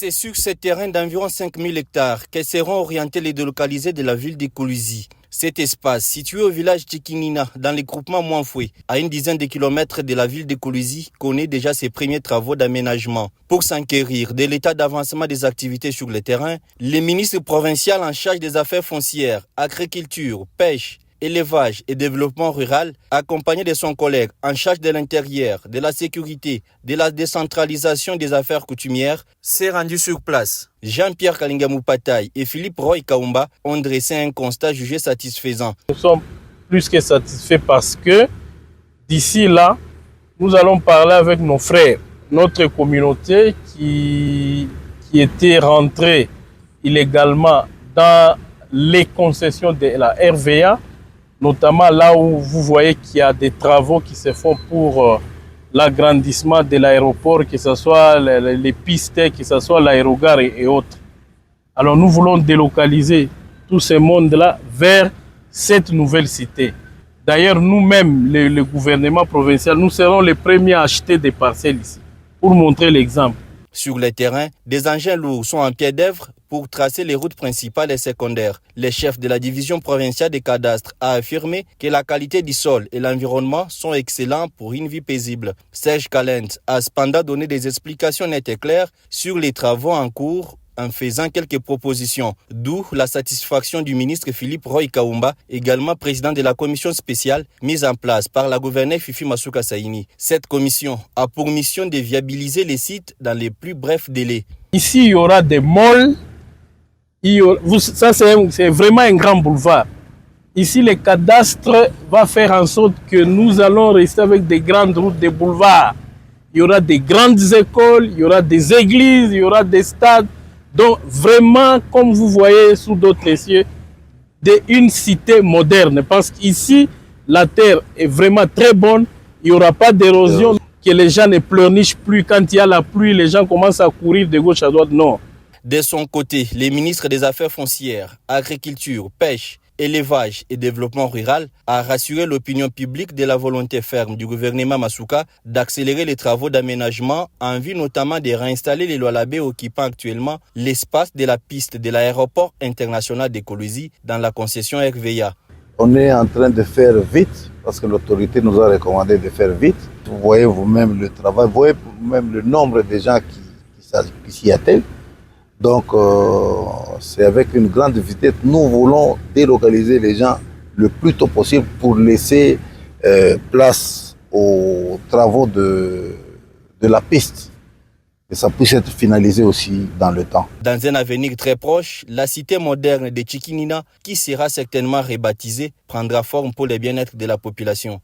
C'est sur ce terrain d'environ 5000 hectares que seront orientés les délocalisés de la ville de Kolwezi. Cet espace, situé au village Chikinina, dans le groupement Mouanfoué, à une dizaine de kilomètres de la ville de Kolwezi, connaît déjà ses premiers travaux d'aménagement. Pour s'enquérir de l'état d'avancement des activités sur le terrain, le ministre provincial en charge des affaires foncières, agriculture, pêche, élevage et développement rural, accompagné de son collègue en charge de l'intérieur, de la sécurité, de la décentralisation des affaires coutumières, s'est rendu sur place. Jean-Pierre Kalinga-Moupataï et Philippe Roy Kaumba ont dressé un constat jugé satisfaisant. Nous sommes plus que satisfaits parce que d'ici là, nous allons parler avec nos frères, notre communauté qui était rentrée illégalement dans les concessions de la RVA, notamment là où vous voyez qu'il y a des travaux qui se font pour l'agrandissement de l'aéroport, que ce soit les pistes, que ce soit l'aérogare et autres. Alors nous voulons délocaliser tout ce monde-là vers cette nouvelle cité. D'ailleurs, nous-mêmes, le gouvernement provincial, nous serons les premiers à acheter des parcelles ici, pour montrer l'exemple. Sur le terrain, des engins lourds sont en pied d'œuvre pour tracer les routes principales et secondaires. Le chef de la division provinciale des cadastres a affirmé que la qualité du sol et l'environnement sont excellents pour une vie paisible. Serge Calent a cependant donné des explications nettes et claires sur les travaux en cours en faisant quelques propositions, d'où la satisfaction du ministre Philippe Roy Kaumba, également président de la commission spéciale mise en place par la gouverneure Fifi Masuka Saini. Cette commission a pour mission de viabiliser les sites dans les plus brefs délais. Ici, il y aura des malls. Ça, c'est vraiment un grand boulevard. Ici, le cadastre va faire en sorte que nous allons rester avec des grandes routes, des boulevards. Il y aura des grandes écoles, il y aura des églises, il y aura des stades. Donc vraiment, comme vous voyez sous d'autres cieux, une cité moderne. Parce qu'ici, la terre est vraiment très bonne. Il n'y aura pas d'érosion, que les gens ne pleurnichent plus. Quand il y a la pluie, les gens commencent à courir de gauche à droite. Non. De son côté, les ministres des Affaires foncières, agriculture, pêche, élevage et développement rural a rassuré l'opinion publique de la volonté ferme du gouvernement Masuka d'accélérer les travaux d'aménagement en vue notamment de réinstaller les Lualabé occupant actuellement l'espace de la piste de l'aéroport international de Kolwezi dans la concession RVA. On est en train de faire vite parce que l'autorité nous a recommandé de faire vite. Vous voyez vous-même le travail, vous voyez vous-même le nombre de gens qui s'y attellent. Donc, c'est avec une grande vitesse. Nous voulons délocaliser les gens le plus tôt possible pour laisser place aux travaux de la piste. Et ça puisse être finalisé aussi dans le temps. Dans un avenir très proche, la cité moderne de Chikinina, qui sera certainement rebaptisée, prendra forme pour le bien-être de la population.